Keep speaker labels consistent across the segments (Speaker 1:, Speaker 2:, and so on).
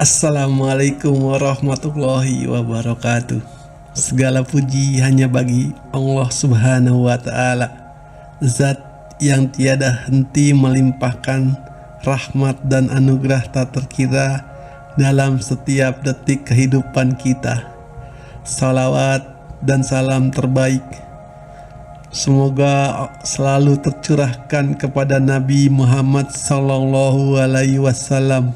Speaker 1: Assalamualaikum warahmatullahi wabarakatuh. Segala puji hanya bagi Allah Subhanahu wa Ta'ala, Zat yang tiada henti melimpahkan rahmat dan anugerah tak terkira dalam setiap detik kehidupan kita. Salawat dan salam terbaik semoga selalu tercurahkan kepada Nabi Muhammad Sallallahu Alaihi Wasallam,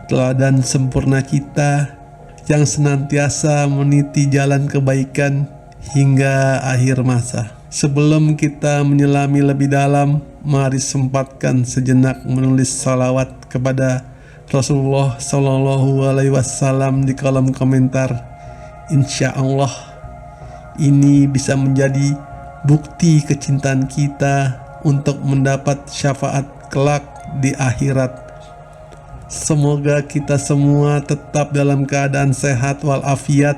Speaker 1: teladan sempurna kita yang senantiasa meniti jalan kebaikan hingga akhir masa. Sebelum kita menyelami lebih dalam, mari sempatkan sejenak menulis salawat kepada Rasulullah Sallallahu Alaihi Wasallam di kolom komentar. Insya Allah ini bisa menjadi bukti kecintaan kita untuk mendapat syafaat kelak di akhirat. Semoga kita semua tetap dalam keadaan sehat walafiat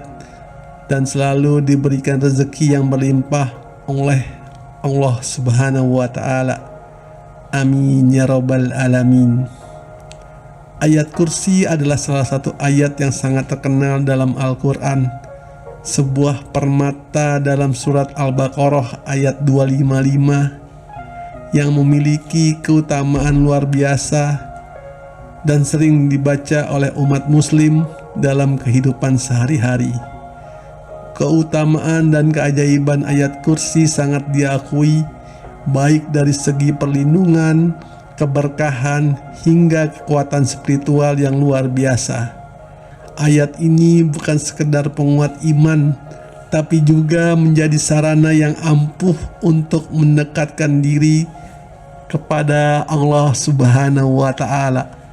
Speaker 1: dan selalu diberikan rezeki yang berlimpah oleh Allah Subhanahu wa Ta'ala. Amin ya rabbal alamin. Ayat kursi adalah salah satu ayat yang sangat terkenal dalam Al-Quran, sebuah permata dalam surat Al-Baqarah ayat 255 yang memiliki keutamaan luar biasa dan sering dibaca oleh umat muslim dalam kehidupan sehari-hari. Keutamaan dan keajaiban ayat kursi sangat diakui baik dari segi perlindungan, keberkahan, hingga kekuatan spiritual yang luar biasa. Ayat ini bukan sekedar penguat iman, tapi juga menjadi sarana yang ampuh untuk mendekatkan diri kepada Allah Subhanahu wa Ta'ala.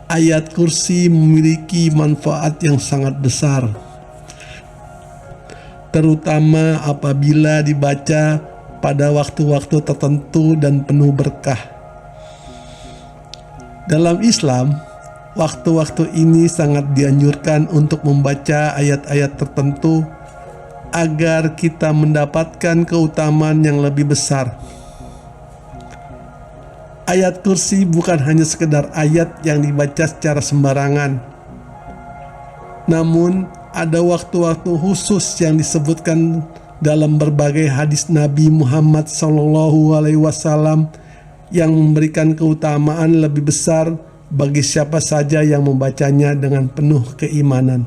Speaker 1: Ayat kursi memiliki manfaat yang sangat besar, terutama apabila dibaca pada waktu-waktu tertentu dan penuh berkah. Dalam Islam, waktu-waktu ini sangat dianjurkan untuk membaca ayat-ayat tertentu agar kita mendapatkan keutamaan yang lebih besar. Ayat kursi bukan hanya sekedar ayat yang dibaca secara sembarangan, namun ada waktu-waktu khusus yang disebutkan dalam berbagai hadis Nabi Muhammad SAW yang memberikan keutamaan lebih besar bagi siapa saja yang membacanya dengan penuh keimanan.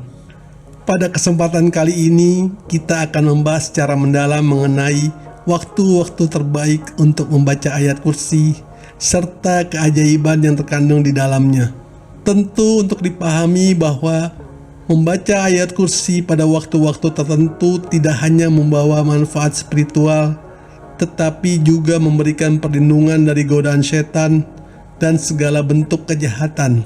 Speaker 1: Pada kesempatan kali ini, kita akan membahas secara mendalam mengenai waktu-waktu terbaik untuk membaca ayat kursi serta keajaiban yang terkandung di dalamnya. Tentu untuk dipahami bahwa membaca ayat kursi pada waktu-waktu tertentu tidak hanya membawa manfaat spiritual, tetapi juga memberikan perlindungan dari godaan setan dan segala bentuk kejahatan.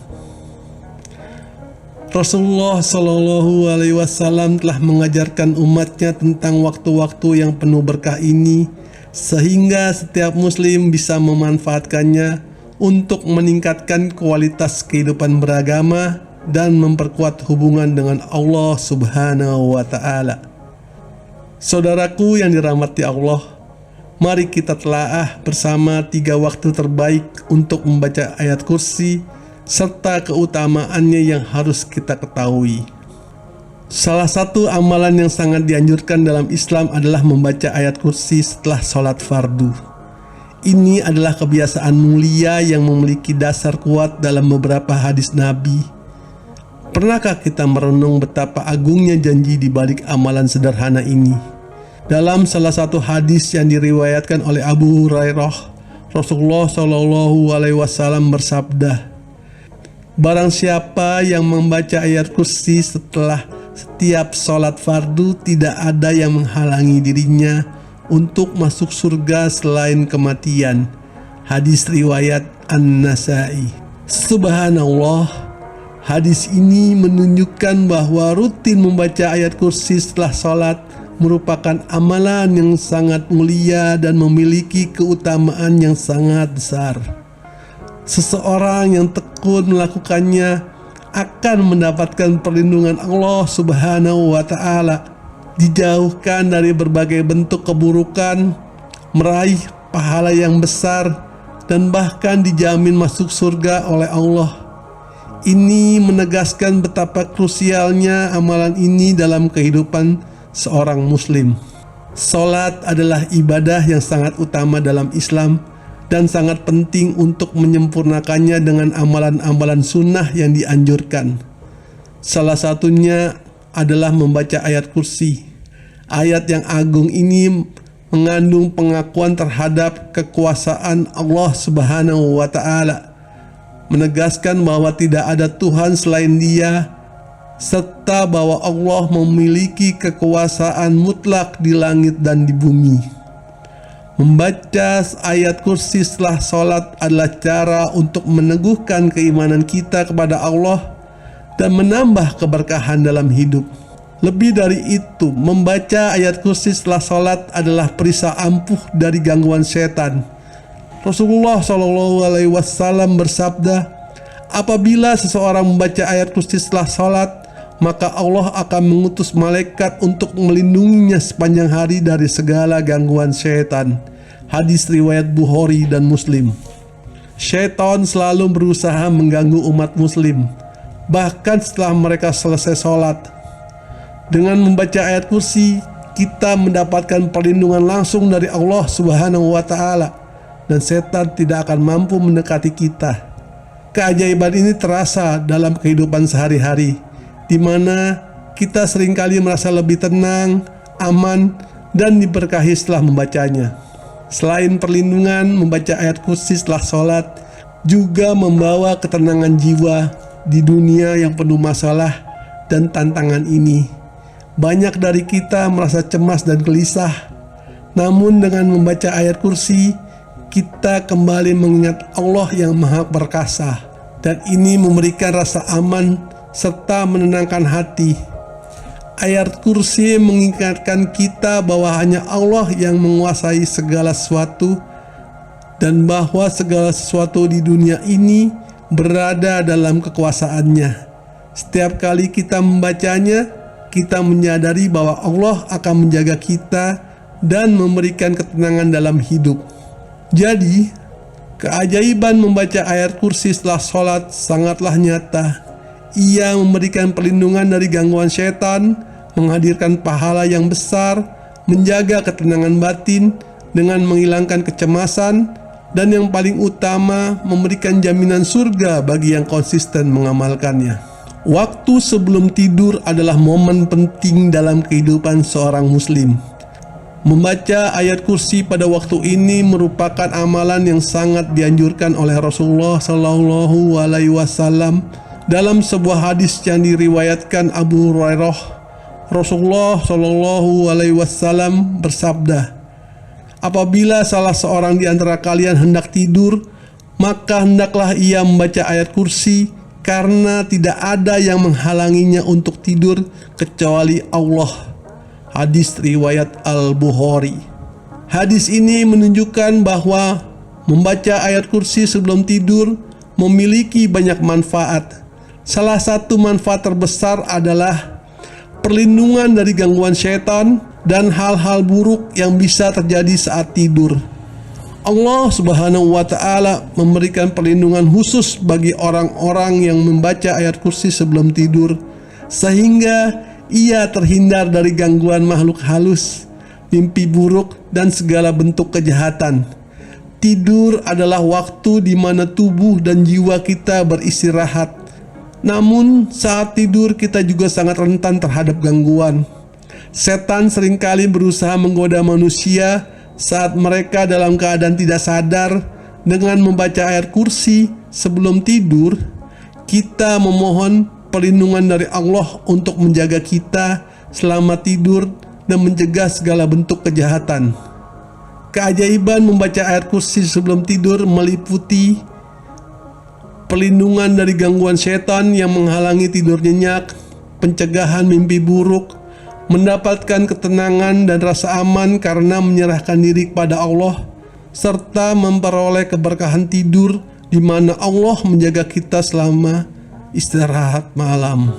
Speaker 1: Rasulullah Shallallahu Alaihi Wasallam telah mengajarkan umatnya tentang waktu-waktu yang penuh berkah ini, sehingga setiap muslim bisa memanfaatkannya untuk meningkatkan kualitas kehidupan beragama dan memperkuat hubungan dengan Allah Subhanahu wa Ta'ala. Saudaraku yang dirahmati Allah, mari kita telaah bersama 3 waktu terbaik untuk membaca ayat kursi serta keutamaannya yang harus kita ketahui. Salah satu amalan yang sangat dianjurkan dalam Islam adalah membaca ayat kursi setelah sholat fardu. Ini adalah kebiasaan mulia yang memiliki dasar kuat dalam beberapa hadis Nabi. Pernahkah kita merenung betapa agungnya janji di balik amalan sederhana ini? Dalam salah satu hadis yang diriwayatkan oleh Abu Hurairah, Rasulullah Shallallahu Alaihi Wasallam bersabda, "Barang siapa yang membaca ayat kursi setelah setiap sholat fardu, tidak ada yang menghalangi dirinya untuk masuk surga selain kematian." Hadis riwayat An-Nasa'i. Subhanallah, hadis ini menunjukkan bahwa rutin membaca ayat kursi setelah sholat merupakan amalan yang sangat mulia dan memiliki keutamaan yang sangat besar. Seseorang yang tekun melakukannya akan mendapatkan perlindungan Allah Subhanahu wa Ta'ala, dijauhkan dari berbagai bentuk keburukan, meraih pahala yang besar, dan bahkan dijamin masuk surga oleh Allah. Ini menegaskan betapa krusialnya amalan ini dalam kehidupan seorang muslim. Salat adalah ibadah yang sangat utama dalam Islam dan sangat penting untuk menyempurnakannya dengan amalan-amalan sunnah yang dianjurkan. Salah satunya adalah membaca ayat kursi. Ayat yang agung ini mengandung pengakuan terhadap kekuasaan Allah Subhanahu wa Ta'ala, menegaskan bahwa tidak ada Tuhan selain Dia, serta bahwa Allah memiliki kekuasaan mutlak di langit dan di bumi. Membaca ayat kursi setelah sholat adalah cara untuk meneguhkan keimanan kita kepada Allah dan menambah keberkahan dalam hidup. Lebih dari itu, membaca ayat kursi setelah sholat adalah perisai ampuh dari gangguan setan. Rasulullah SAW bersabda, apabila seseorang membaca ayat kursi setelah sholat, maka Allah akan mengutus malaikat untuk melindunginya sepanjang hari dari segala gangguan syaitan. Hadis riwayat Bukhari dan Muslim. Syaitan selalu berusaha mengganggu umat muslim, bahkan setelah mereka selesai sholat. Dengan membaca ayat kursi, kita mendapatkan perlindungan langsung dari Allah Subhanahu wa Ta'ala, dan setan tidak akan mampu mendekati kita. Keajaiban ini terasa dalam kehidupan sehari-hari, di mana kita seringkali merasa lebih tenang, aman, dan diberkahi setelah membacanya. Selain perlindungan, membaca ayat kursi setelah sholat juga membawa ketenangan jiwa di dunia yang penuh masalah dan tantangan ini. Banyak dari kita merasa cemas dan gelisah, namun dengan membaca ayat kursi, kita kembali mengingat Allah yang Maha Perkasa, dan ini memberikan rasa aman serta menenangkan hati. Ayat kursi mengingatkan kita bahwa hanya Allah yang menguasai segala sesuatu, dan bahwa segala sesuatu di dunia ini berada dalam kekuasaannya. Setiap kali kita membacanya, kita menyadari bahwa Allah akan menjaga kita dan memberikan ketenangan dalam hidup. Jadi, keajaiban membaca ayat kursi setelah sholat sangatlah nyata. Ia memberikan perlindungan dari gangguan setan, menghadirkan pahala yang besar, menjaga ketenangan batin dengan menghilangkan kecemasan, dan yang paling utama, memberikan jaminan surga bagi yang konsisten mengamalkannya. Waktu sebelum tidur adalah momen penting dalam kehidupan seorang muslim. Membaca ayat kursi pada waktu ini merupakan amalan yang sangat dianjurkan oleh Rasulullah SAW. Dalam sebuah hadis yang diriwayatkan Abu Hurairah, Rasulullah SAW bersabda, apabila salah seorang di antara kalian hendak tidur, maka hendaklah ia membaca ayat kursi, karena tidak ada yang menghalanginya untuk tidur kecuali Allah. Hadis riwayat Al-Bukhari. Hadis ini menunjukkan bahwa membaca ayat kursi sebelum tidur memiliki banyak manfaat. Salah satu manfaat terbesar adalah perlindungan dari gangguan setan dan hal-hal buruk yang bisa terjadi saat tidur. Allah Subhanahu wa Ta'ala memberikan perlindungan khusus bagi orang-orang yang membaca ayat kursi sebelum tidur, sehingga ia terhindar dari gangguan makhluk halus, mimpi buruk, dan segala bentuk kejahatan. Tidur adalah waktu di mana tubuh dan jiwa kita beristirahat. Namun saat tidur kita juga sangat rentan terhadap gangguan. Setan seringkali berusaha menggoda manusia saat mereka dalam keadaan tidak sadar. Dengan membaca ayat kursi sebelum tidur, kita memohon perlindungan dari Allah untuk menjaga kita selama tidur dan mencegah segala bentuk kejahatan. Keajaiban membaca ayat kursi sebelum tidur meliputi perlindungan dari gangguan setan yang menghalangi tidur nyenyak, pencegahan mimpi buruk, mendapatkan ketenangan dan rasa aman karena menyerahkan diri kepada Allah, serta memperoleh keberkahan tidur di mana Allah menjaga kita selama istirahat malam.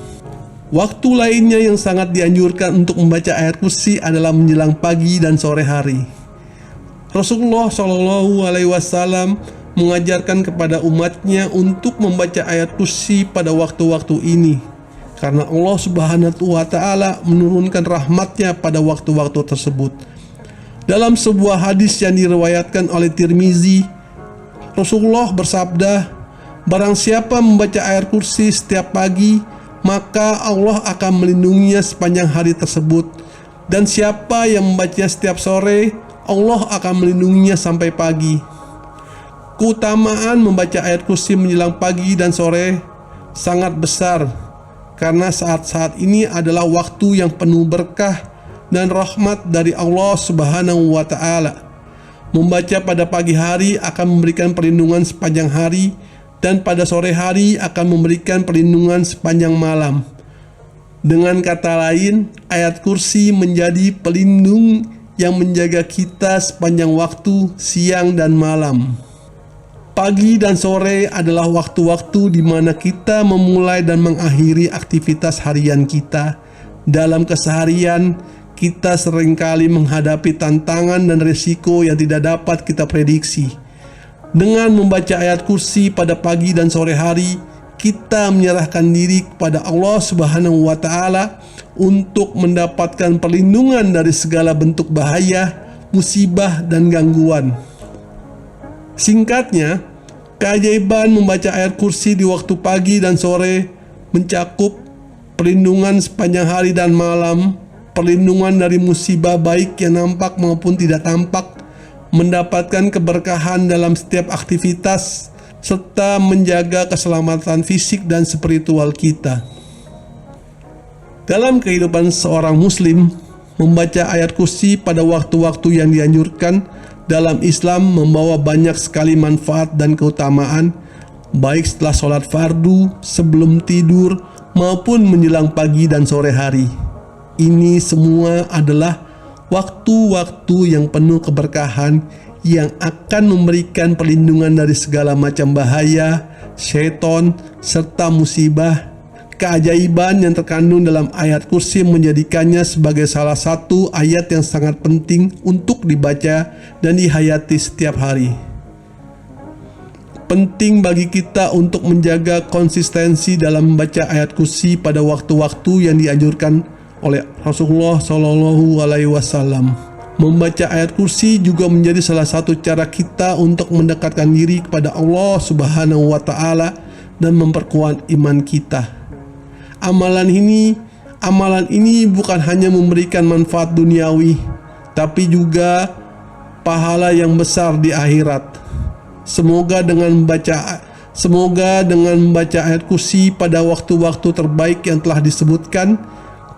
Speaker 1: Waktu lainnya yang sangat dianjurkan untuk membaca ayat kursi adalah menjelang pagi dan sore hari. Rasulullah SAW mengajarkan kepada umatnya untuk membaca ayat kursi pada waktu-waktu ini, karena Allah Subhanahu wa Ta'ala menurunkan rahmatnya pada waktu-waktu tersebut. Dalam sebuah hadis yang diriwayatkan oleh Tirmizi, Rasulullah bersabda, barang siapa membaca ayat kursi setiap pagi, maka Allah akan melindunginya sepanjang hari tersebut. Dan siapa yang membacanya setiap sore, Allah akan melindunginya sampai pagi. Keutamaan membaca ayat kursi menjelang pagi dan sore sangat besar, karena saat-saat ini adalah waktu yang penuh berkah dan rahmat dari Allah Subhanahu wa Ta'ala. Membaca pada pagi hari akan memberikan perlindungan sepanjang hari, dan pada sore hari akan memberikan perlindungan sepanjang malam. Dengan kata lain, ayat kursi menjadi pelindung yang menjaga kita sepanjang waktu siang dan malam. Pagi dan sore adalah waktu-waktu di mana kita memulai dan mengakhiri aktivitas harian kita. Dalam keseharian, kita seringkali menghadapi tantangan dan risiko yang tidak dapat kita prediksi. Dengan membaca ayat kursi pada pagi dan sore hari, kita menyerahkan diri kepada Allah Subhanahu wa Ta'ala untuk mendapatkan perlindungan dari segala bentuk bahaya, musibah, dan gangguan. Singkatnya, keajaiban membaca ayat kursi di waktu pagi dan sore mencakup perlindungan sepanjang hari dan malam, perlindungan dari musibah baik yang nampak maupun tidak tampak, mendapatkan keberkahan dalam setiap aktivitas, serta menjaga keselamatan fisik dan spiritual kita. Dalam kehidupan seorang muslim, membaca ayat kursi pada waktu-waktu yang dianjurkan dalam Islam membawa banyak sekali manfaat dan keutamaan, baik setelah sholat fardu, sebelum tidur, maupun menjelang pagi dan sore hari. Ini semua adalah waktu-waktu yang penuh keberkahan yang akan memberikan perlindungan dari segala macam bahaya, syaitan, serta musibah. Keajaiban yang terkandung dalam ayat kursi menjadikannya sebagai salah satu ayat yang sangat penting untuk dibaca dan dihayati setiap hari. Penting bagi kita untuk menjaga konsistensi dalam membaca ayat kursi pada waktu-waktu yang dianjurkan oleh Rasulullah Shallallahu Alaihi Wasallam. Membaca ayat kursi juga menjadi salah satu cara kita untuk mendekatkan diri kepada Allah Subhanahu wa Ta'ala dan memperkuat iman kita. Amalan ini bukan hanya memberikan manfaat duniawi, tapi juga pahala yang besar di akhirat. Semoga dengan membaca ayat kursi pada waktu-waktu terbaik yang telah disebutkan,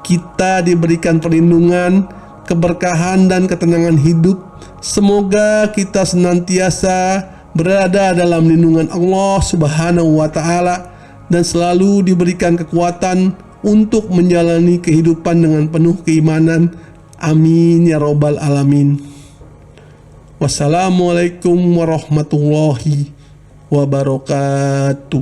Speaker 1: kita diberikan perlindungan, keberkahan, dan ketenangan hidup. Semoga kita senantiasa berada dalam lindungan Allah Subhanahu wa Ta'ala dan selalu diberikan kekuatan untuk menjalani kehidupan dengan penuh keimanan. Amin ya robbal alamin. Wassalamualaikum warahmatullahi wabarakatuh.